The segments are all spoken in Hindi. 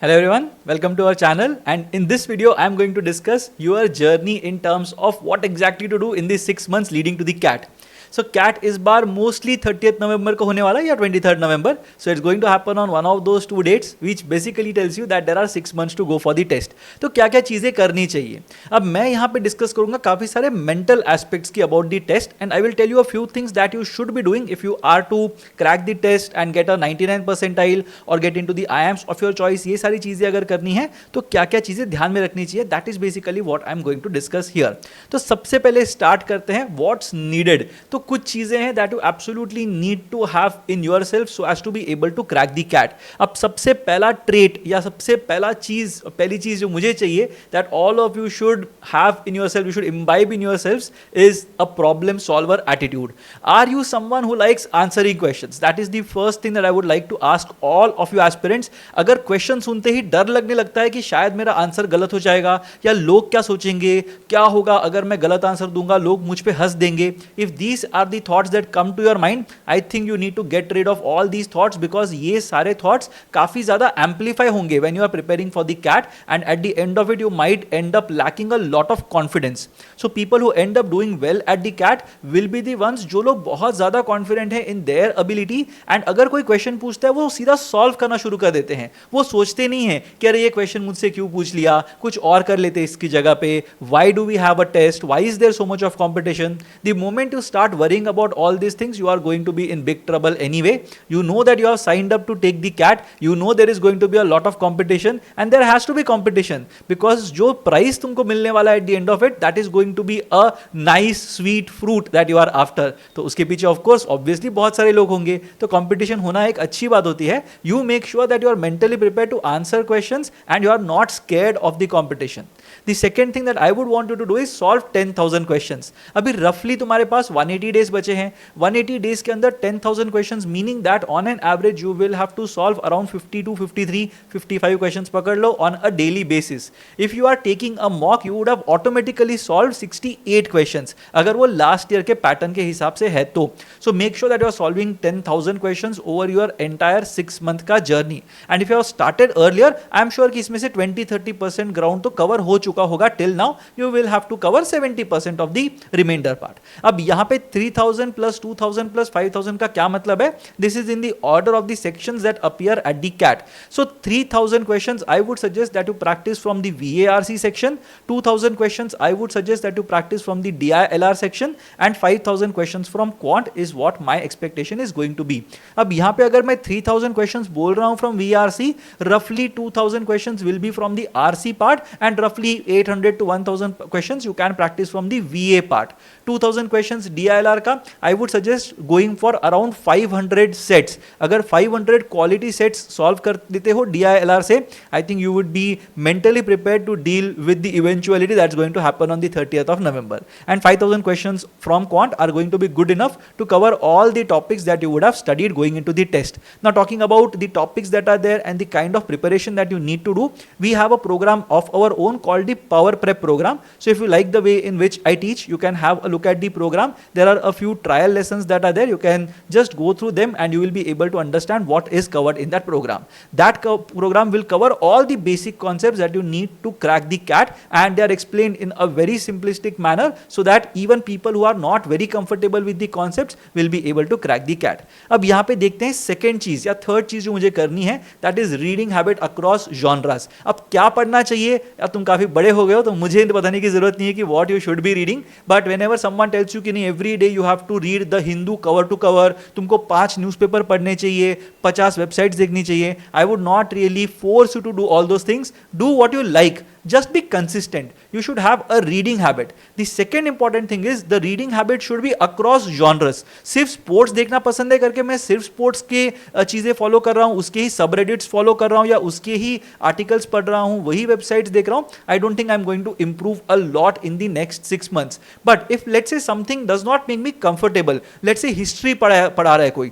Hello everyone, welcome to our channel, and in this video I am going to discuss your journey in terms of what exactly to do in the 6 months leading to the CAT. So CAT इस बार मोस्टली 30th नवंबर को होने वाला है या 23rd November. So it's going to happen on one of those two dates which basically tells you that there are 6 months to go for the test. तो क्या क्या चीज़ें करनी चाहिए. अब मैं यहाँ पे डिस्कस करूँगा काफ़ी सारे मेंटल एस्पेक्ट्स की about the test and I will tell you a few things that you should be doing if you are to crack the test and get a 99 percentile और get into the IIMs of your choice. ये सारी चीज़ें अगर करनी है तो क्या क्या चीज़ें ध्यान में रखनी चाहिए, that is basically what I am going to discuss here. तो सबसे पहले स्टार्ट करते हैं व्हाट्स नीडेड. तो कुछ चीज़ें हैं that you absolutely need to have in yourself so as to be able to crack the CAT. अब सबसे पहला ट्रेट या सबसे पहली चीज जो मुझे चाहिए that all of you should have in yourself, you should imbibe in yourself is a problem solver attitude. Are you someone who likes answering questions? That is the first thing that I would like to ask all of you aspirants. अगर क्वेश्चन सुनते ही डर लगने लगता है कि शायद मेरा आंसर गलत हो जाएगा या लोग क्या सोचेंगे, क्या होगा अगर मैं गलत आंसर दूंगा, लोग मुझ पे हंस देंगे, if these are the thoughts that come to your mind, I think you need to get rid of all these thoughts because ये सारे thoughts काफी ज़्यादा amplify होंगे when you are preparing for the CAT and at the end of it you might end up lacking a lot of confidence. So people who end up doing well at the CAT will be the ones जो लोग बहुत ज़्यादा confident हैं in their ability and अगर कोई question पूछता है वो सीधा solve करना शुरू कर देते हैं. वो सोचते नहीं हैं कि अरे ये question मुझसे क्यों पूछ लिया, कुछ और कर लेते इसकी जगह पे. Why do we have a test? Why is there so much of competition? The moment you start worrying about all these things, you are going to be in big trouble anyway. You know that you have signed up to take the CAT. You know there is going to be a lot of competition and there has to be competition because जो prize तुमको मिलने वाला है at the end of it, that is going to be a nice sweet fruit that you are after. तो उसके पीछे of course obviously बहुत सारे लोग होंगे, तो competition होना एक अच्छी बात होती है. You make sure that you are mentally prepared to answer questions and you are not scared of the competition. The second thing that I would want you to do is solve 10,000 questions. अभी roughly तुम्हारे पास 180 days बचे हैं. 180 days के अंदर 10,000 questions, meaning that on an average you will have to solve around 52, 53, 55 questions पकड़ लो on a daily basis. If you are taking a mock, you would have automatically solved 68 questions. अगर वो last year के pattern के हिसाब से है तो. So make sure that you are solving 10,000 questions over your entire 6 month का journey. And if you have started earlier, I am sure कि इसमें से 20-30% ground तो cover हो चुका होगा till now. You will have to cover 70% of the remainder part. अब यहाँ पे 3,000 plus 2,000 plus 5,000 का क्या मतलब है? This is in the order of the sections that appear at the CAT. So 3,000 questions I would suggest that you practice from the VARC section. 2,000 questions I would suggest that you practice from the DILR section and 5,000 questions from Quant is what my expectation is going to be. अब यहाँ पे अगर मैं 3,000 questions बोल रहा हूँ from VARC, roughly 2,000 questions will be from the RC part and roughly 800 to 1,000 questions you can practice from the VA part. 2,000 questions DILR का I would suggest going for around 500 sets. अगर 500 quality sets solve कर देते हो DILR से, I think you would be mentally prepared to deal with the eventuality that's going to happen on the 30th of November. And 5,000 questions from Quant are going to be good enough to cover all the topics that you would have studied going into the test. Now talking about the topics that are there and the kind of preparation that you need to do, we have a program of our own called the Power Prep program. So if you like the way in which I teach, you can have a look at the program. There are a few trial lessons that are there. You can just go through them and you will be able to understand what is covered in that program. That program will cover all the basic concepts that you need to crack the CAT and they are explained in a very simplistic manner so that even people who are not very comfortable with the concepts will be able to crack the CAT. अब यहाँ पे देखते हैं second चीज या third चीज जो मुझे करनी है, that is reading habit across genres. अब क्या पढ़ना चाहिए? या तुम काफी बड़े हो गए हो तो मुझे बताने की जरूरत नहीं है कि what you should be reading, but whenever someone tells you कि नहीं every day you have to read the Hindu cover to cover, तुमको 5 न्यूज़पेपर पढ़ने चाहिए, 50 वेबसाइट्स देखनी चाहिए, I would not really force you to do all those things. Do what you like. Just be consistent. You should have a reading habit. The second important thing is the reading habit should be across genres. सिर्फ स्पोर्ट्स देखना पसंद है करके मैं सिर्फ स्पोर्ट्स के चीज़ें फॉलो कर रहा हूँ, उसके ही सबरेडिट्स फॉलो कर रहा हूँ या उसके ही आर्टिकल्स पढ़ रहा हूँ, वही वेबसाइट्स देख रहा हूँ, I don't think I'm going to improve a lot in the next 6 months. But if let's say something does not make me comfortable, let's say history पढ़ा रहा है कोई,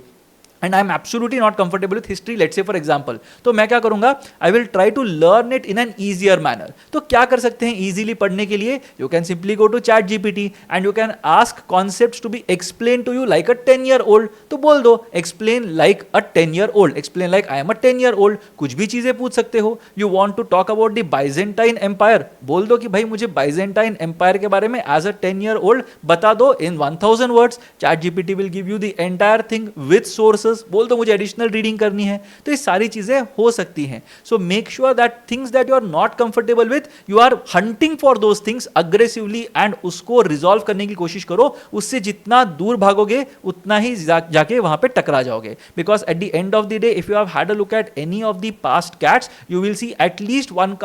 and I am absolutely not comfortable with history, let's say for example, तो मैं क्या करूंगा, I will try to learn it in an easier manner. तो क्या कर सकते हैं इजीली पढ़ने के लिए, you can simply go to ChatGPT and you can ask concepts to be explain to you like a 10-year-old. तो बोल दो explain like a 10-year-old, explain like I am a 10-year-old. कुछ भी चीजें पूछ सकते हो. You want to talk about the Byzantine Empire, बोल दो कि भाई मुझे बाइजेंटाइन एम्पायर के बारे में एज अ 10-year-old बता दो इन 1000 words. Chat GPT will give you the entire thing with sources. बोल दो मुझे एडिशनल रीडिंग करनी है. तो ये सारी चीजें हो सकती हैं. So make sure that things that you are not comfortable with, you are hunting for those things aggressively and उसको रिजॉल्व करने की कोशिश करो. उससे जितना दूर भागोगे उतना ही जाके वहां पे टकरा जाओगे. Because at the end of the day if you have had a look at any of the past CATs, you will see at least one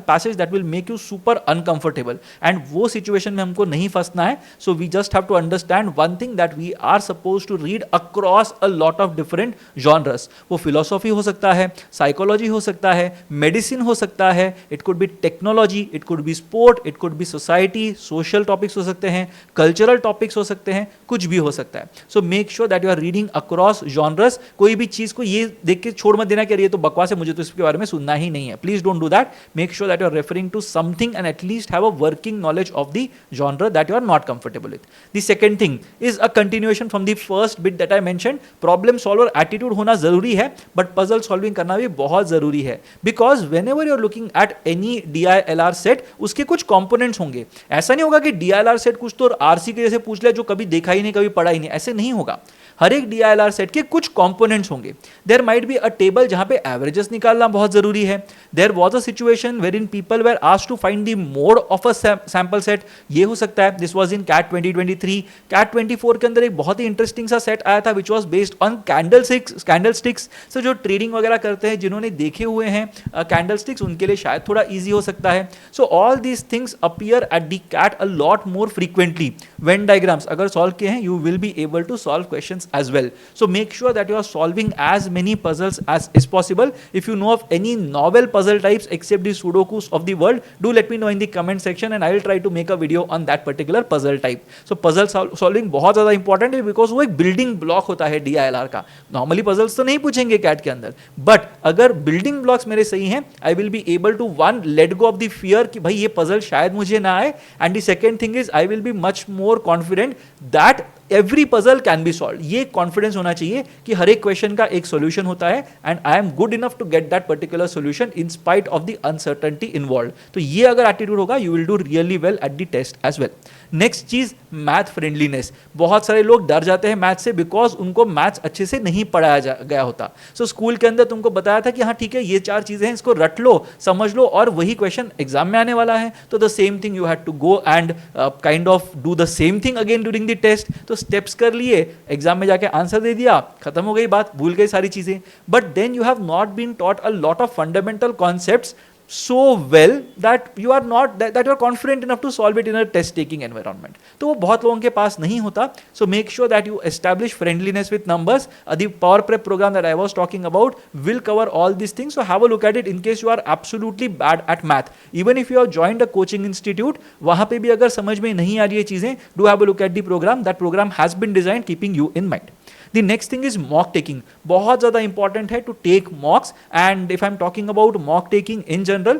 passage that will make you super uncomfortable, and वो सिचुएशन में हमको नहीं फंसना है. So we just have to understand one thing, that we are suppose to read across a lot of different genres. वो फिलोसॉफी हो सकता है, साइकोलॉजी हो सकता है, मेडिसिन हो सकता है, it could be technology, it could be sport, it could be society, social topics हो सकते हैं, कल्चरल टॉपिक्स हो सकते हैं, कुछ भी हो सकता है. So make sure that you are reading across genres. कोई भी चीज को ये देख के छोड़ मत देना कि ये तो बकवास है, मुझे तो इसके बारे में सुनना ही नहीं है. Please don't do that. Make sure that you are referring to something and at least have a working knowledge of the genre that you are not comfortable with. The second thing is a continuation from the first bit that I mentioned. Problem solver attitude होना जरूरी है, बट पजल सॉल्विंग करना भी बहुत जरूरी है. Because whenever you are looking at any DILR set, उसके कुछ कंपोनेंट्स होंगे. ऐसा नहीं होगा कि DILR सेट कुछ तो RC के जैसे पूछ लिया जो कभी देखा ही नहीं, कभी पढ़ा ही नहीं. ऐसे नहीं होगा. हर एक DILR सेट के कुछ कंपोनेंट्स होंगे. There might be a table जहां पे एवरेजेस निकालना बहुत जरूरी है. There was a situation wherein people were asked to find the mode of a sample set. ये हो सकता है. This was in CAT 2023. CAT 24 के अंदर एक बहुत ही इंटरेस्टिंग सा सेट आया था which was based on candlesticks. So जो ट्रेडिंग वगैरह करते हैं, जिन्होंने देखे हुए हैं कैंडलस्टिक्स, उनके लिए शायद थोड़ा ईजी हो सकता है. So all these things appear at the CAT a lot more frequently. When diagrams अगर सॉल्व किए हैं, you will be able to solve questions as well. So make sure that you are solving as many puzzles as is possible. If you know of any novel puzzle types except the sudokus of the world, do let me know in the comment section and I will try to make a video on that particular puzzle type. So puzzle solving बहुत ज़्यादा important है because वो एक building block होता है DILR का. Normally puzzles तो नहीं पूछेंगे CAT के अंदर, but अगर building blocks मेरे सही हैं, I will be able to one let go of the fear कि भाई ये puzzle शायद मुझे ना आए, and the second thing is I will be much more confident that every puzzle can be solve. ये कॉन्फिडेंस होना चाहिए कि हर एक क्वेश्चन का एक सोल्यूशन होता है and I am good enough to get that particular solution in spite of the uncertainty involve. तो ये अगर एटीट्यूड होगा, you will do really well at the test as well. Next चीज, मैथ फ्रेंडलीनेस. बहुत सारे लोग डर जाते हैं मैथ से बिकॉज उनको मैथ्स अच्छे से नहीं पढ़ाया गया होता. सो स्कूल के अंदर तुमको बताया था कि हाँ ठीक है, ये 4 चीजें हैं, इसको रट लो, समझ लो, और वही क्वेश्चन एग्जाम में आने वाला है. तो the same thing you had to go and kind of do the same thing again during the test. तो स्टेप्स कर लिए, एग्जाम में जाके आंसर दे दिया, खत्म हो गई बात, भूल गई सारी चीजें. But then you have not been taught a lot of fundamental concepts so well that you are not that you are confident enough to solve it in a test taking environment. तो वो बहुत लोगों के पास नहीं होता. So make sure that you establish friendliness with numbers. The power prep program that I was talking about will cover all these things. So have a look at it in case you are absolutely bad at math. Even if you have joined a coaching institute, वहाँ पे भी अगर समझ में नहीं आ रही है चीजें, do have a look at the program. That program has been designed keeping you in mind. The next thing is mock taking. बहुत ज़्यादा important है to take mocks, and if I'm talking about mock taking in general,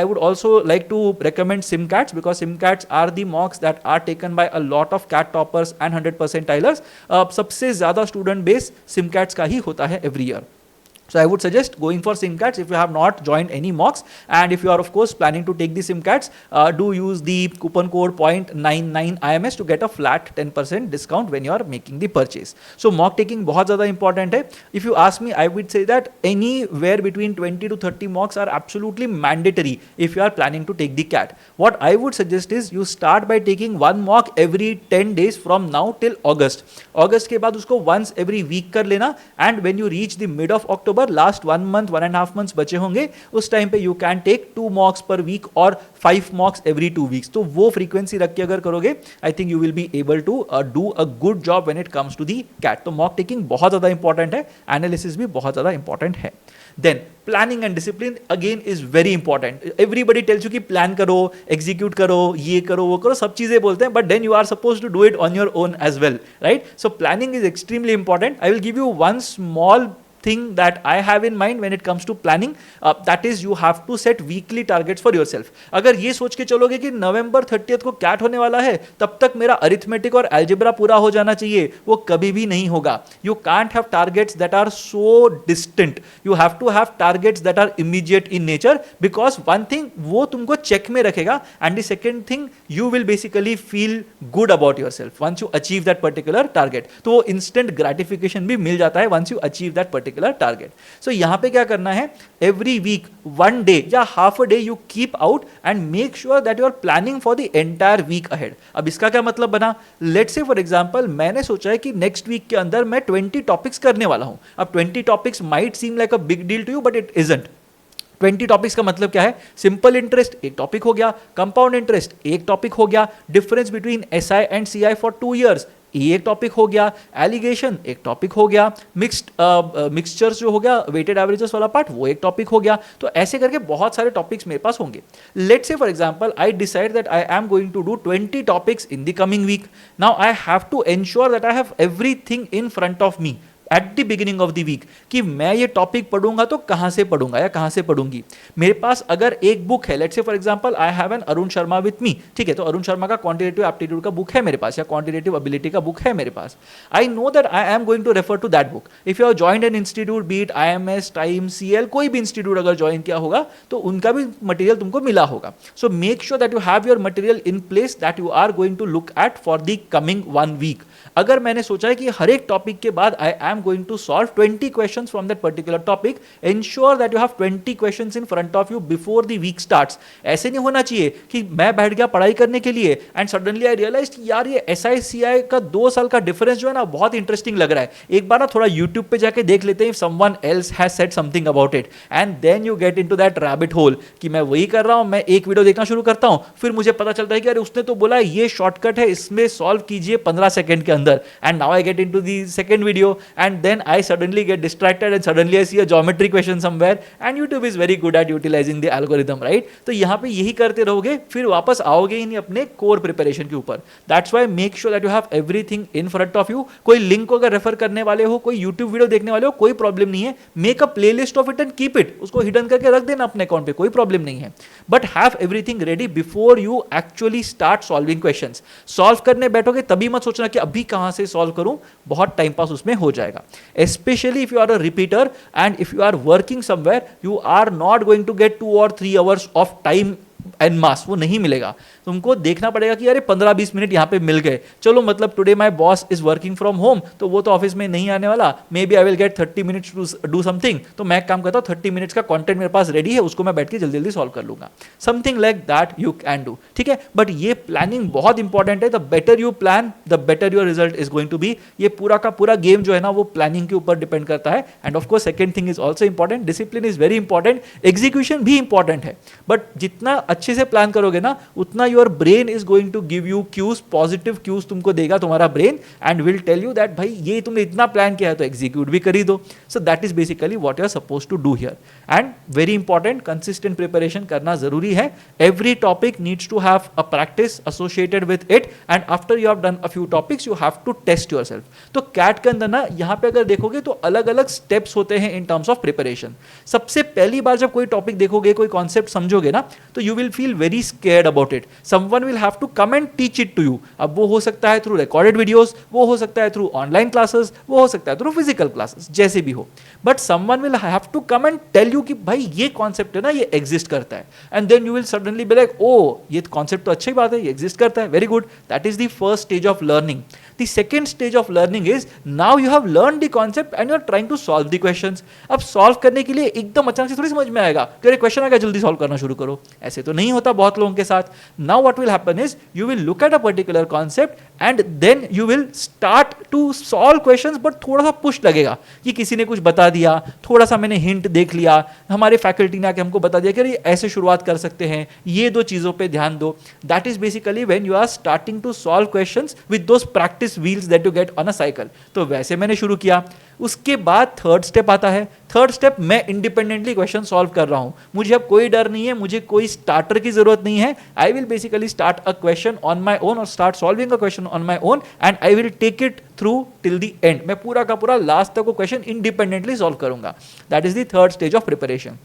I would also like to recommend SimCats because SimCats are the mocks that are taken by a lot of CAT toppers and 100 percentilers. सबसे ज़्यादा student base SimCats का ही होता है every year. So I would suggest going for SimCats if you have not joined any mocks, and if you are of course planning to take the SimCats, do use the coupon code 0.99IMS to get a flat 10% discount when you are making the purchase. So mock taking बहुत ज़्यादा important है. If you ask me, I would say that anywhere between 20 to 30 mocks are absolutely mandatory if you are planning to take the CAT. What I would suggest is you start by taking one mock every 10 days from now till August. August के बाद उसको once every week कर लेना, and when you reach the mid of October, last 1 month 1.5 months बचे होंगे, उस टाइम पे यू कैन टेक 2 मॉक्स पर वीक और 5 मॉक्स एवरी 2 weeks. तो वो फ्रीक्वेंसी रख के अगर करोगे, I think you will be able to do a good job when it comes to the CAT. तो मॉक टेकिंग बहुत ज़्यादा इंपॉर्टेंट है, एनालिसिस भी बहुत ज़्यादा इंपॉर्टेंट है. Then planning and discipline again is very important. Everybody tells you कि प्लान करो, एग्जीक्यूट करो, ये करो, वो करो, सब चीजें बोलते हैं, but then you are suppose to do it on your own as well, right? So planning is extremely important. I will give you one small thing that I have in mind when it comes to planning, that is you have to set weekly targets for yourself. अगर ये सोच के चलोगे कि नवंबर 30th को कैट होने वाला है, तब तक मेरा अरिथमेटिक और अलजेब्रा पूरा हो जाना चाहिए, वो कभी भी नहीं होगा. You can't have targets that are so distant. You have to have targets that are immediate in nature, because one thing वो तुमको चेक में रखेगा, and the second thing you will basically feel good about yourself once you achieve that particular target. तो वो instant gratification भी मिल जाता है once you achieve that particular target. So यहां पे क्या करना है, एवरी वीक वन डे या half a day you keep out and make sure that you are planning for the entire week ahead. अब इसका क्या मतलब बना, लेट्स से फॉर एग्जांपल मैंने सोचा है कि नेक्स्ट वीक के अंदर मैं 20 टॉपिक्स करने वाला हूं. अब 20 topics might seem like a big deal to you, but it isn't. 20 topics का मतलब क्या है, सिंपल इंटरेस्ट एक टॉपिक हो गया, कंपाउंड इंटरेस्ट एक टॉपिक हो गया, difference between SI and CI for 2 years ये एक टॉपिक हो गया, एलिगेशन एक टॉपिक हो गया, मिक्सचर्स जो हो गया, वेटेड एवरेजेस वाला पार्ट वो एक टॉपिक हो गया. तो ऐसे करके बहुत सारे टॉपिक्स मेरे पास होंगे. Let's say for example I decide that I am going to do 20 topics in the coming week. Now I have to ensure that I have everything in front of me at the beginning of the week, कि मैं ये टॉपिक पढ़ूंगा तो कहां से पढ़ूंगा या कहां से पढ़ूंगी. मेरे पास अगर एक बुक है, let's say for example I have an Arun Sharma with me, ठीक है, तो अरुण शर्मा का क्वांटिटेटिव एप्टीट्यूड का बुक है मेरे पास, या क्वांटिटेटिव एबिलिटी का बुक है मेरे पास. I know that I am going to refer to that book. If you are joined an institute, be it IIMS, TIME, CL, कोई भी इंस्टीट्यूट अगर ज्वाइन किया होगा तो उनका भी मटेरियल तुमको मिला होगा. So make sure that you have your material in place that you are going to look at for the coming 1 week. अगर मैंने सोचा है कि हर एक टॉपिक के बाद I am going to solve 20 questions from that particular topic, ensure that you have 20 questions in front of you before the week starts. ऐसे नहीं होना चाहिए कि मैं बैठ गया पढ़ाई करने के लिए and suddenly I realized यार ये SICI का 2 साल का डिफरेंस जो है ना बहुत इंटरेस्टिंग लग रहा है, एक बार ना थोड़ा YouTube पे जाके देख लेते हैं if someone else has said something about it, and then you get into that rabbit hole कि मैं वही कर रहा हूं, मैं एक वीडियो देखना शुरू करता हूं, फिर मुझे पता चलता है कि अरे उसने तो बोला ये शॉर्टकट है, इसमें सॉल्व कीजिए 15 सेकंड के अंदर, and now I get into the second video and then I suddenly get distracted and suddenly I see a geometry question somewhere, and YouTube is very good at utilizing the algorithm, right? तो यहाँ पे यही करते रहोगे, फिर वापस आओगे ही नहीं अपने कोर प्रिपरेशन के ऊपर. That's why make sure that you have everything in front of you. कोई लिंक को अगर रेफर करने वाले हो, कोई YouTube वीडियो देखने वाले हो, कोई प्रॉब्लम नहीं है, make a playlist of it and keep it, उसको हिडन करके रख देना अपने अकाउंट पे, कोई प्रॉब्लम नहीं है. But have everything ready before you actually start solving questions. Solve करने बैठोगे तभी मत सोचना कि अभी कहां से सॉल्व करूं, बहुत टाइम पास उसमें हो जाएगा. Especially if you are a repeater and if you are working somewhere, you are not going to get 2 or 3 hours of time and mass, वो नहीं मिलेगा. तुमको देखना पड़ेगा कि अरे 15-20 मिनट यहाँ पे मिल गए, चलो मतलब today my boss is working from home, तो वो तो ऑफिस में नहीं आने वाला, maybe I will get 30 minutes to do something, तो मैं काम करता हूँ 30 मिनट्स का कंटेंट मेरे पास रेडी है, उसको मैं बैठ के जल्दी जल्दी सॉल्व कर लूंगा. Something like that you can do, ठीक है. बट ये प्लानिंग बहुत इंपॉर्टेंट है. The better you plan the better your result is going to be. ये पूरा का पूरा गेम जो है ना वो प्लानिंग के ऊपर डिपेंड करता है. And of course second thing is also important, discipline is very important, execution भी इंपॉर्टेंट है. बट जितना अच्छे से प्लान करोगे ना, उतना your brain is going to give you cues, positive cues तुमको देगा तुम्हारा brain, and will tell you that भाई ये तुमने इतना प्लान किया है तो एग्जीक्यूट भी कर ही दो. So that is basically what you are suppose to do here. And very important, consistent preparation करना जरूरी है. Every topic needs to have a practice associated with it, and after you have done a few topics you have to test yourself. तो कैट के अंदर ना यहाँ पे अगर देखोगे तो अलग अलग स्टेप्स होते हैं इन टर्म्स ऑफ प्रिपरेशन. सबसे पहली बार जब कोई टॉपिक देखोगे, कोई कॉन्सेप्ट समझोगे ना, तो you will feel very scared about it. Someone will have to come and teach it to you. अब वो हो सकता है थ्रू रिकॉर्डेड वीडियोस, वो हो सकता है थ्रू ऑनलाइन क्लासेस, वो हो सकता है थ्रू फिजिकल क्लासेस, जैसे भी हो. But someone will have to come and tell you कि भाई ये कॉन्सेप्ट है ना, ये एग्जिस्ट करता है. And then you will suddenly be like, oh ये कॉन्सेप्ट तो अच्छी बात है, ये एग्जिस्ट करता है, very good. That is the first stage of learning. The second stage of learning is now you have learned the concept and you are trying to solve the questions. अब solve करने के लिए एकदम अचानक से थोड़ी समझ में आएगा कि अरे क्वेश्चन आ गया जल्दी solve करना शुरू करो. ऐसे तो नहीं होता बहुत लोगों के साथ. Now what will happen is you will look at a particular concept and then you will start to solve questions, but थोड़ा सा पुश लगेगा कि किसी ने कुछ बता दिया, थोड़ा सा मैंने हिंट देख लिया, हमारे फैकल्टी ने आके हमको बता दिया कि अरे ऐसे शुरुआत कर सकते हैं, ये 2 चीज़ों पे ध्यान दो. That is basically when you are starting to solve questions with those practice practice wheels that you get on a cycle. तो वैसे मैंने शुरू किया। उसके बाद थर्ड स्टेप आता है। थर्ड स्टेप, मैं इंडिपेंडेंटली क्वेश्चन सॉल्व कर रहा हूं, मुझे अब कोई डर नहीं है, मुझे कोई स्टार्टर की जरूरत नहीं है। I will basically start a question on my own और start solving a question on my own and I will take it through till the end. मैं पूरा का पूरा लास्ट तक वो क्वेश्चन इंडिपेंडेंटली सॉल्व करूंगा। That is the third stage of preparation.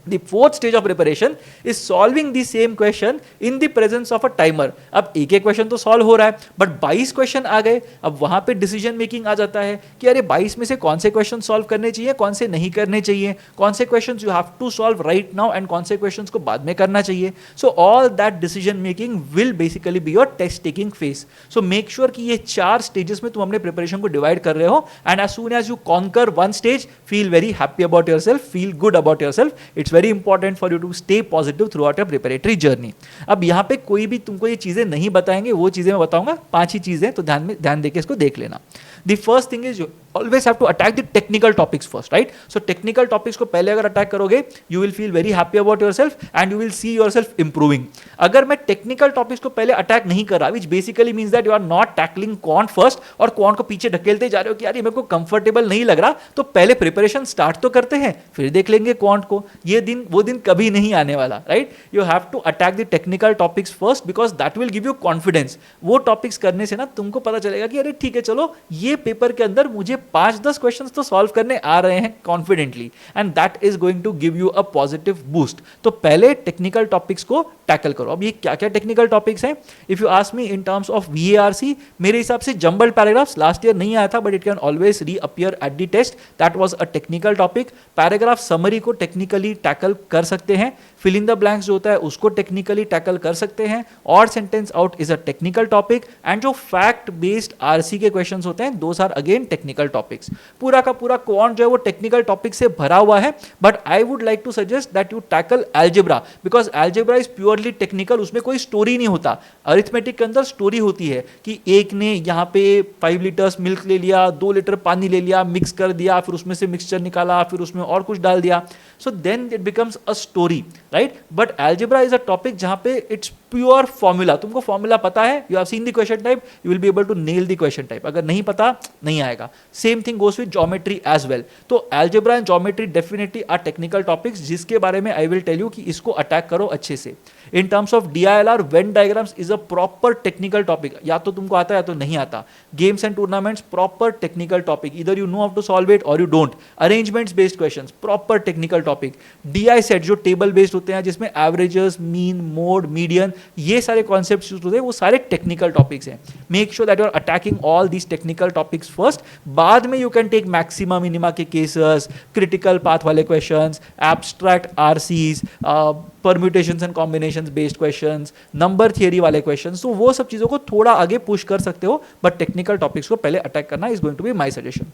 The fourth stage of preparation is solving the same question in the presence of a timer. अब एक एक क्वेश्चन तो सॉल्व हो रहा है, बट 22 क्वेश्चन आ गए। अब वहां पे डिसीजन मेकिंग आ जाता है कि अरे 22 में से कौन से क्वेश्चन सॉल्व करने चाहिए, कौन से नहीं करने चाहिए, कौन से question you have to solve right now and कौन से क्वेश्चन को बाद में करना चाहिए। So all that decision making will basically be your test taking phase. So make sure कि ये 4 स्टेजेस में तुम अपने प्रिपरेशन को डिवाइड कर रहे हो and as soon as you conquer one stage, feel very happy about yourself, feel good about yourself. It's very important for you to stay positive throughout your preparatory journey. अब यहां पे कोई भी तुमको ये चीजें नहीं बताएंगे, वो चीजें मैं बताऊंगा, 5 ही चीजें, तो ध्यान देके इसको देख लेना। The first thing is you always have to attack the technical topics first, right? So technical topics को पहले अगर attack करोगे, you will feel very happy about yourself and you will see yourself improving. अगर मैं technical topics को पहले attack नहीं कर रहा, which basically means that you are not tackling quant first और quant को पीछे ढकेलते जा रहे हो कि यार ये मेरे को comfortable नहीं लग रहा, तो पहले preparation start तो करते हैं, फिर देख लेंगे quant को। ये दिन वो दिन कभी नहीं आने वाला, right? You have to attack the technical topics first because that will give you confidence. वो topics करने से ना तुमको पता चलेगा कि अरे ठीक है, चलो ये पेपर के अंदर मुझे 5-10 क्वेश्चंस तो सॉल्व करने आ रहे हैं confidently and that is going to give you a positive boost. तो पहले टेक्निकल टॉपिक्स को टैकल करो। अब ये क्या क्या टेक्निकल टॉपिक्स हैं? If you ask me in terms of VARC, मेरे हिसाब से जंबल्ड पैराग्राफ्स लास्ट ईयर नहीं आया था, but it can always reappear at the test, that was a technical topic. Paragraph summary को टेक्निकली टैकल कर सकते हैं। फिल इन द ब्लैंक्स जो होता है उसको टेक्निकली टैकल कर सकते हैं। और sentence out is a technical topic and जो फैक्ट बेस्ड RC के क्वेश्चंस होते हैं those are again technical topics. पूरा का पूरा क्वांट जो है वो टेक्निकल टॉपिक से भरा हुआ है, but I would like to suggest that you tackle algebra because algebra is purely technical, उसमें कोई स्टोरी नहीं होता। अरिथमेटिक के अंदर स्टोरी होती है कि एक ने यहाँ पे 5 लीटर्स मिल्क ले लिया, 2 लीटर पानी ले लिया, मिक्स कर दिया, फिर उसमें से मिक्सचर निकाला, फिर उसमें और कुछ डाल दिया, so then it becomes a story, right? But algebra is a topic जहां पे इट्स प्योर फॉर्मूला। तुमको फॉर्मूला पता है, you have seen the question type, you will be able to nail the question type. अगर नहीं पता, नहीं आएगा। Same thing goes with geometry as well. तो algebra and geometry definitely are technical topics जिसके बारे में आई विल टेल यू कि इसको अटैक करो अच्छे से। In terms of DILR, Venn diagrams is a proper technical topic. या तो तुमको आता है या तो नहीं आता। Games and tournaments proper technical topic, इधर you know how to solve it और you don't. Arrangements based questions proper technical topic. DI set जो टेबल बेस्ड होते हैं जिसमें एवरेजेस, मीन, मोड, मीडियन, ये सारे कॉन्सेप्ट्स यूज होते हैं, वो सारे टेक्निकल टॉपिक्स हैं। Make sure that you are attacking all these technical topics first. बाद में you can take maxima minima के केसेस, क्रिटिकल पाथ वाले questions, abstract RCs, permutations and combinations based questions, number theory वाले क्वेश्चंस। तो वो सब चीजों को थोड़ा आगे पुश कर सकते हो, बट टेक्निकल टॉपिक्स को पहले अटैक करना is going to be my suggestion.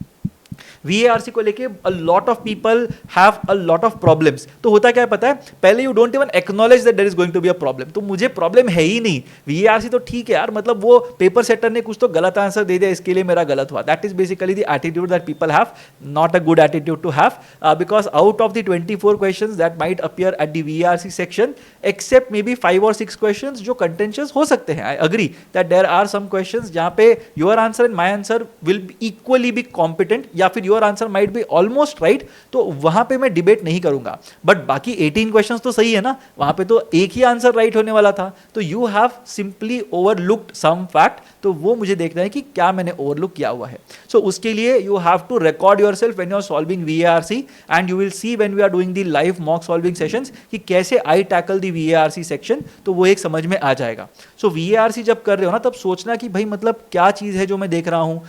VARC को लेके a lot of people have a lot of problems. तो होता क्या है पता है, पहले you don't even acknowledge that there is going to be a problem. तो मुझे प्रॉब्लम है ही नहीं, VARC तो ठीक है यार, मतलब वो पेपर सेटर ने कुछ तो गलत आंसर दे दिया, इसके लिए मेरा गलत हुआ। That is basically the attitude that people have, not a good attitude to have, because out of the 24 questions that might appear at the VARC section, except maybe 5 or 6 questions जो कंटेंशियस हो सकते हैं। I agree that there are some questions जहां पे your answer and my answer will equally be competent, या फिर your answer might be almost right, तो वहां पे मैं डिबेट नहीं करूंगा। बट बाकी 18 क्वेश्चंस तो सही है ना, वहां पे तो एक ही आंसर राइट होने वाला था। तो you have simply overlooked some fact, तो वो मुझे देखना है कि क्या मैंने ओवरलुक किया हुआ है। सो उसके लिए you have to record yourself when you are solving VARC and you will see when we are doing the live mock solving sessions कि कैसे I tackle the VARC section, तो वो एक समझ में आ जाएगा। सो VARC जब कर रहे हो ना, तब सोचना कि भाई मतलब क्या चीज है जो मैं देख रहा हूं,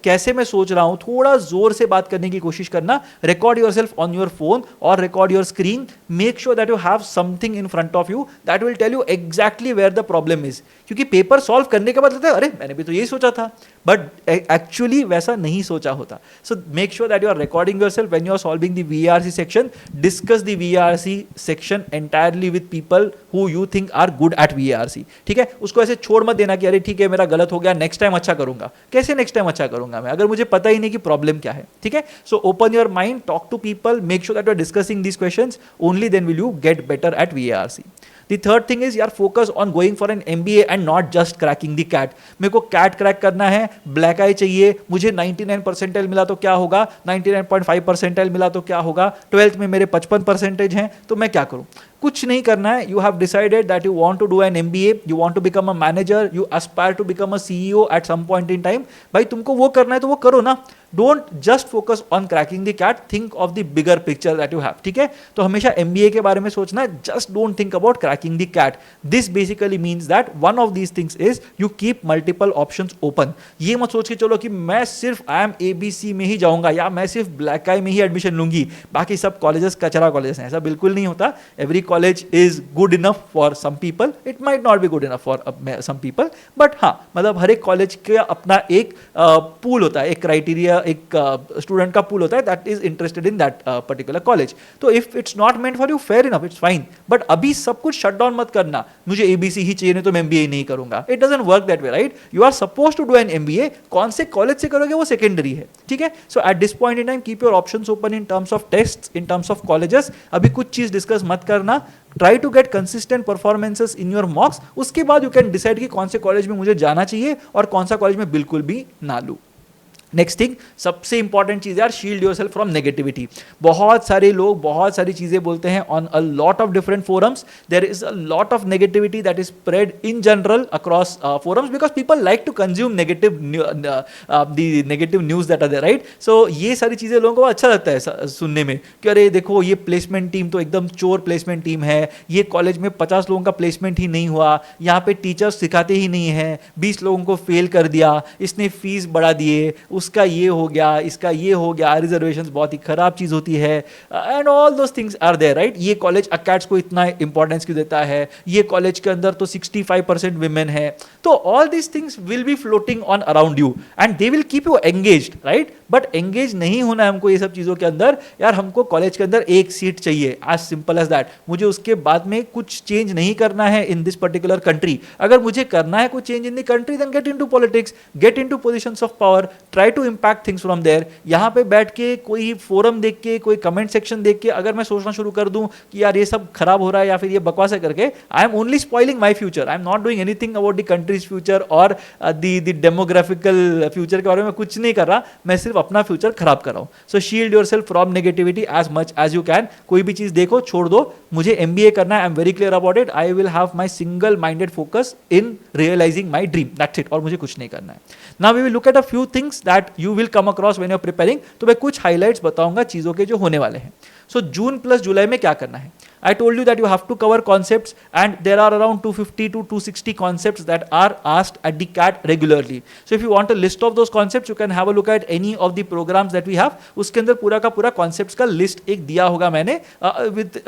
कैसे मैं सोच रहा हूं, थोड़ा जोर से बात करने की कोशिश करना। Record yourself on your phone और record your screen. Make sure that you have something in front of you that will tell you exactly where the problem is. क्योंकि पेपर सॉल्व करने के बाद लगता है अरे मैंने भी तो यही सोचा था, बट एक्चुअली वैसा नहीं सोचा होता। So make sure that you are recording yourself when you are solving the VARC section. Discuss the VARC section entirely with people who you think are good at VARC। ठीक है, उसको ऐसे छोड़ मत देना कि अरे ठीक है मेरा गलत हो गया, नेक्स्ट टाइम अच्छा करूंगा। कैसे नेक्स्ट टाइम अच्छा करूंगा मैं, अगर मुझे पता ही नहीं कि प्रॉब्लम क्या है। ठीक है, so open your mind, talk to people, make sure that you are discussing these questions, only then will you get better at VARC. The third thing is यार focus on going for an MBA and not just cracking the CAT. मेरे को कैट क्रैक करना है, ब्लैक आई चाहिए, मुझे 99 परसेंटाइल मिला तो क्या होगा, 99.5 परसेंटाइल मिला तो क्या होगा, 12th में मेरे 55% हैं तो मैं क्या करूं? कुछ नहीं करना है। You have decided that you want to do an MBA, you want to become a manager, you aspire to become a CEO at some point in time. भाई तुमको वो करना है तो वो करो ना। Don't just focus on cracking the CAT, think of the bigger picture that you have. ठीक है, तो हमेशा MBA के बारे में सोचना है, just don't think about cracking the CAT. This basically means that one of these things is you keep multiple options open. ये मत सोच के चलो कि मैं सिर्फ IIM ABC में ही जाऊंगा या मैं सिर्फ ब्लैक आई में ही एडमिशन लूंगी, बाकी सब कॉलेजेस कचरा कॉलेजेस हैं। ऐसा बिल्कुल नहीं होता। Every college is good enough for some people, it might not be good enough for some people, but हाँ मतलब हर एक कॉलेज का अपना एक पूल होता है, एक क्राइटेरिया, एक स्टूडेंट का पूल होता है that is interested in that particular college. तो if it's not meant for you, fair enough, it's fine, but अभी सब कुछ शट डाउन मत करना, मुझे ABC ही चाहिए नहीं तो मैं MBA नहीं करूंगा। It doesn't work that way, right? You are suppose to do an MBA, कौन से कॉलेज से करोगे वो सेकेंडरी है। ठीक है, so at this point in time keep your options open in terms of tests, in terms of colleges. अभी कुछ चीज डिस्कस मत करना, try to get consistent performances in your mocks, उसके बाद यू कैन डिसाइड कि कौन से कॉलेज में मुझे जाना चाहिए और कौन सा कॉलेज में बिल्कुल भी ना लूं। नेक्स्ट थिंग, सबसे इंपॉर्टेंट चीज यार, शील्ड योरसेल्फ फ्रॉम नेगेटिविटी। बहुत सारे लोग बहुत सारी चीजें बोलते हैं on a lot of different forums. There is a lot of negativity that is spread in general across forums because people like to consume negative negative news that are there, right? So ये सारी चीजें लोगों को अच्छा लगता है सुनने में कि अरे देखो ये प्लेसमेंट टीम तो एकदम चोर प्लेसमेंट टीम है, ये कॉलेज में 50 लोगों का प्लेसमेंट ही नहीं हुआ, यहाँ पे टीचर्स सिखाते ही नहीं है, 20 लोगों को फेल कर दिया, इसने फीस बढ़ा दिए, उसका ये हो गया, इसका ये हो गया, रिजर्वेशंस बहुत ही खराब चीज होती है, and all those things are there, right? ये कॉलेज अकैट्स को इतना इंपॉर्टेंस क्यों देता है, ये कॉलेज के अंदर तो 65% विमेन है। तो all these things will be floating on around you and they will keep you engaged, right? But engage नहीं होना है हमको ये सब चीजों के अंदर। यार हमको कॉलेज के अंदर एक सीट चाहिए, एज सिंपल एज दैट। मुझे उसके बाद में कुछ चेंज नहीं करना है इन दिस पर्टिकुलर कंट्री। अगर मुझे करना है कुछ change in the country, then get into politics, get into positions of power, try to impact things from there. यहाँ पे बैठ के कोई फोरम देख के, कोई कमेंट सेक्शन देख के अगर मैं सोचना शुरू कर दूं कि यार ये सब खराब हो रहा है या फिर ये बकवास है करके, I am only spoiling my future. I am not doing anything about the countries future और द डेमोग्राफिकल फ्यूचर के बारे में कुछ नहीं कर रहा, मैं सिर्फ अपना फ्यूचर खराब कर रहा हूं। So shield yourself from negativity as much as you can. कोई भी चीज देखो, छोड़ दो। मुझे MBA करना है, I am very clear about it, I will have my single minded focus in realising my dream, that's it, और मुझे कुछ नहीं करना है। Now we will look at a few things that you will come across when you are preparing. तो मैं कुछ हाइलाइट्स बताऊंगा चीजों के जो होने वाले हैं। सो जून प्लस जुलाई में क्या करना है? I told you that you have to cover concepts, and there are around 250 to 260 concepts that are asked at the CAT regularly. So if you want a list of those concepts, you can have a look at any of the programs that we have. उसके अंदर पूरा का पूरा concepts का list एक दिया होगा मैंने, with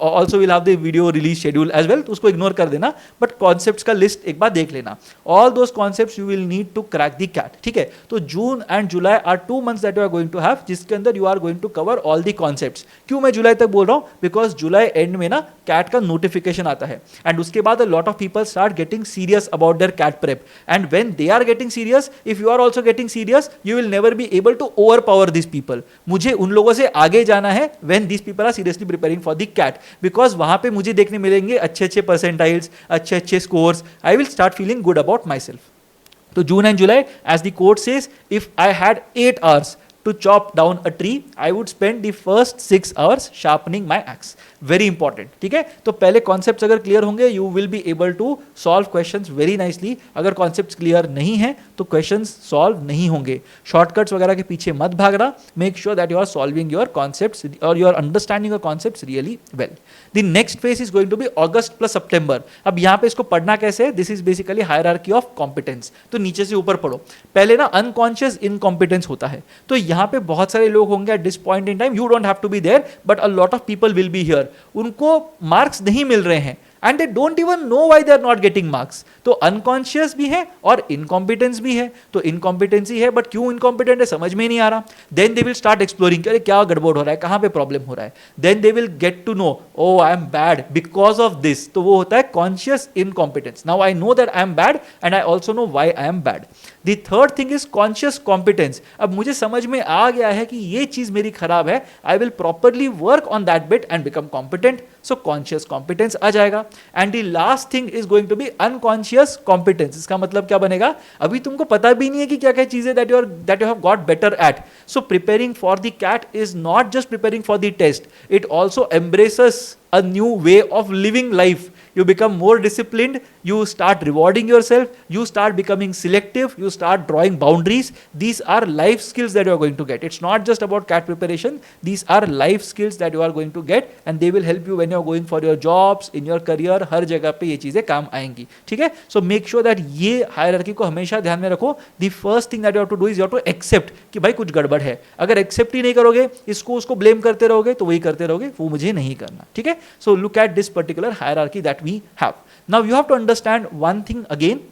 also we'll have the video release schedule as well. तो उसको ignore कर देना, but concepts का list एक बार देख लेना. All those concepts you will need to crack the CAT. ठीक है? तो June and July are 2 months that you are going to have, जिसके अंदर you are going to cover all the concepts. क्यों मैं जुलाई तक बोल रहा हूँ? Because जुलाई एंड में ना कैट का नोटिफिकेशन आता है, एंड उसके बाद a lot of people start getting serious about their CAT prep, and when they are getting serious, if you are also getting serious, you will never be able to overpower these people. मुझे उन लोगों से आगे जाना है when these people are seriously preparing for the CAT, because वहां पे मुझे देखने मिलेंगे अच्छे अच्छे परसेंटाइल्स, अच्छे अच्छे scores. I will start feeling good about myself. तो June and July, as the quote says, if I had 8 hours to chop down a tree, I would spend the first 6 hours sharpening my axe. Very important. ठीक है, तो पहले कॉन्सेप्ट्स अगर क्लियर होंगे, you will be able to solve questions very nicely. अगर कॉन्सेप्ट्स क्लियर नहीं है तो क्वेश्चंस सॉल्व नहीं होंगे. शॉर्टकट्स वगैरह के पीछे मत भागना. Make sure that you are solving your concepts और you are understanding your concepts really well. The next phase is going to be August plus September. अब यहाँ पे इसको पढ़ना कैसे है? This is basically hierarchy of competence. तो नीचे से ऊपर पढ़ो. पहले ना अनकॉन्शियस इनकॉम्पिटेंस होता है. तो यहाँ पे बहुत सारे लोग होंगे at this point in time. You don't have to be there, but a lot of people will be here. उनको मार्क्स नहीं मिल रहे हैं and they don't even know why they are not getting marks. तो unconscious भी है और incompetence भी है. तो incompetency है, but क्यों incompetent है समझ में नहीं आ रहा. Then they will start exploring कि अरे क्या गड़बड़ हो रहा है, कहाँ पे प्रॉब्लम हो रहा है. Then they will get to know, oh I am bad because of this. तो वो होता है conscious incompetence. Now I know that I am bad and I also know why I am bad. The third thing is conscious competence. अब मुझे समझ में आ गया है कि ये चीज मेरी खराब है. I will properly work on that bit and become competent. So conscious competence आ जाएगा. And the last thing is going to be unconscious competence. इसका मतलब क्या बनेगा, अभी तुमको पता भी नहीं है कि क्या क्या चीजें that you have got better at. So preparing for the CAT is not just preparing for the test, it also embraces a new way of living life. You become more disciplined, you start rewarding yourself, you start becoming selective, you start drawing boundaries. These are life skills that you are going to get. It's not just about CAT preparation, these are life skills that you are going to get and they will help you when you are going for your jobs, in your career. हर जगह पे ये चीजें काम आएंगी, ठीक है. So make sure that ये हायरार्की को हमेशा ध्यान में रखो. The first thing that you have to do is you have to accept कि भाई कुछ गड़बड़ है. अगर एक्सेप्ट ही नहीं करोगे, इसको उसको ब्लेम करते रहोगे, तो वही करते रहोगे, वो मुझे नहीं करना, ठीक है. So look at this particular hierarchy that we have. Now you have to understand one thing again.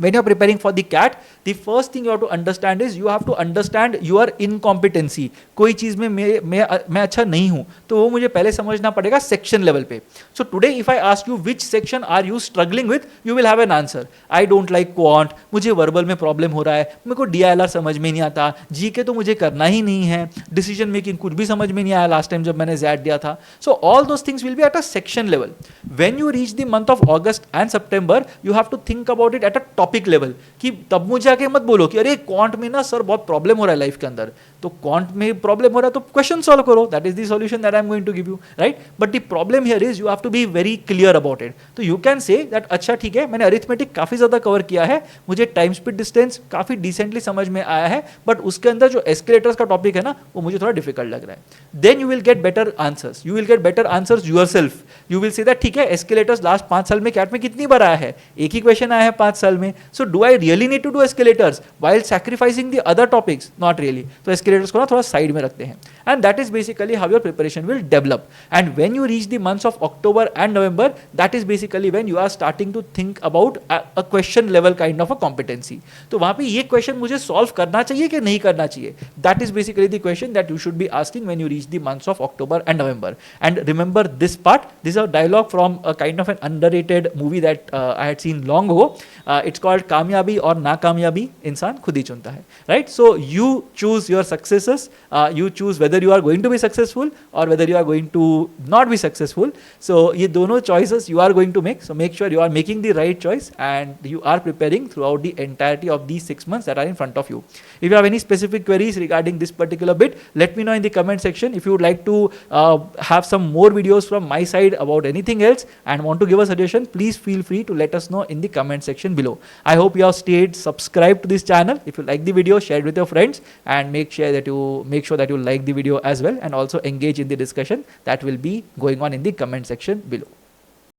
When you are preparing for the CAT, the first thing you have to understand is you have to understand your incompetency. कोई चीज़ में मैं अच्छा नहीं हूँ, तो वो मुझे पहले समझना पड़ेगा सेक्शन लेवल पे. So today if I ask you which section are you struggling with, you will have an answer. I don't like quant, मुझे वर्बल में प्रॉब्लम हो रहा है, मेरे को DILR समझ में नहीं आता, GK तो मुझे करना ही नहीं है, डिसीजन मेकिंग कुछ भी समझ में नहीं आया लास्ट टाइम जब मैंने ZAT दिया था. So all those things will be at a section level. When you reach the month of August and September, you have to think about it at a topic level. कि तब मुझे आके मत बोलो कि अरे क्वांट में ना सर बहुत प्रॉब्लम हो रहा है लाइफ के अंदर, तो क्वांट में प्रॉब्लम हो रहा है तो क्वेश्चन सॉल्व करो, that is the solution that I am going to give you, right. But the problem here is you have to be very clear about it. तो यू कैन से दैट अच्छा ठीक है, मैंने अरिथमेटिक काफी ज्यादा कवर किया है, मुझे टाइम स्पीड डिस्टेंस काफी डिसेंटली समझ में आया है, बट उसके अंदर जो एस्केलेटर्स का टॉपिक है ना वो मुझे थोड़ा डिफिकल्ट लग रहा है. Then you will get better answers, you will get better answers yourself. You will say that ठीक है, एस्केलेटर्स लास्ट 5 साल में कैट में कितनी बार आया है, एक ही क्वेश्चन आया है 5 साल में. So do I really need to do escalators while sacrificing the other topics? Not really. तो escalators को ना थोड़ा साइड में रखते हैं, and that is basically how your preparation will develop. And when you reach the months of October and November, that is basically when you are starting to think about a question level kind of a competency. तो वहाँ पे ये क्वेश्चन मुझे सॉल्व करना चाहिए कि नहीं करना चाहिए, that is basically the question that you should be asking when you reach the months of October and November. And remember this part, this is a dialogue from a kind of an underrated movie that I had seen long ago. It's called कामयाबी और नाकामयाबी इंसान खुद ही चुनता है, right. So you choose your successes, you choose whether you are going to be successful और whether you are going to not be successful. So ये दोनों choices you are going to make. So make sure you are making the right choice and you are preparing throughout the entirety of these 6 months that are in front of you. If you have any specific queries regarding this particular bit, let me know in the comment section. If you would like to have some more videos from my side about anything else and want to give a suggestion, please feel free to let us know in the comment section below. I hope you have stayed subscribed to this channel. If you like the video, share it with your friends and make sure that you like the video as well, and also engage in the discussion that will be going on in the comment section below.